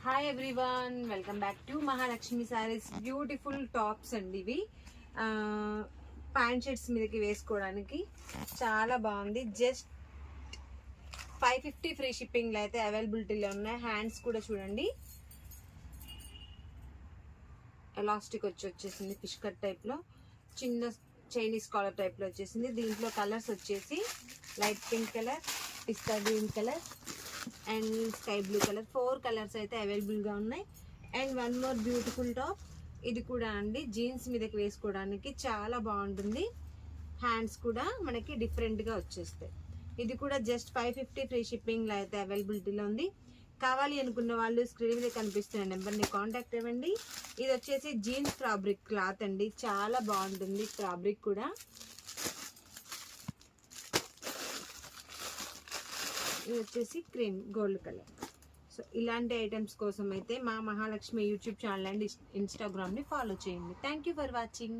Hi everyone, welcome back to Mahalakshmi saris. Beautiful tops అండి ఇవి. Pant shirts మీదకి వేసుకోవడానికి చాలా బాగుంది. జస్ట్ 550 ఫ్రీ షిప్పింగ్లో అయితే అవైలబిలిటీలో ఉన్నాయి. హ్యాండ్స్ కూడా చూడండి, ఎలాస్టిక్ వచ్చేసింది. ఫిష్ కట్ టైప్లో చిన్న చైనీస్ కాలర్ టైప్లో వచ్చేసింది. దీంట్లో కలర్స్ వచ్చేసి light pink colour, pista green colour and sky blue colour. 4 colours అయితే అవైలబుల్గా ఉన్నాయి. And one more beautiful top, ఇది కూడా అండి జీన్స్ మీదకి వేసుకోవడానికి చాలా బాగుంటుంది. హ్యాండ్స్ కూడా మనకి డిఫరెంట్గా వచ్చేస్తాయి. ఇది కూడా జస్ట్ 550 ఫ్రీ షిప్పింగ్లో అయితే అవైలబిలిటీలో ఉంది. కావాలి అనుకున్న వాళ్ళు స్క్రీన్ మీద కనిపిస్తున్న నెంబర్ని కాంటాక్ట్ అవ్వండి. ఇది వచ్చేసి జీన్స్ ఫ్యాబ్రిక్ క్లాత్ అండి, చాలా బాగుంటుంది ఫ్యాబ్రిక్ కూడా. ఇది వచ్చేసి క్రీమ్ గోల్డ్ కలర్. సో ఇలాంటి ఐటమ్స్ కోసం అయితే మా మహాలక్ష్మి యూట్యూబ్ ఛానల్ అండ్ ఇన్స్టాగ్రామ్ని ఫాలో చేయండి. Thank you for watching.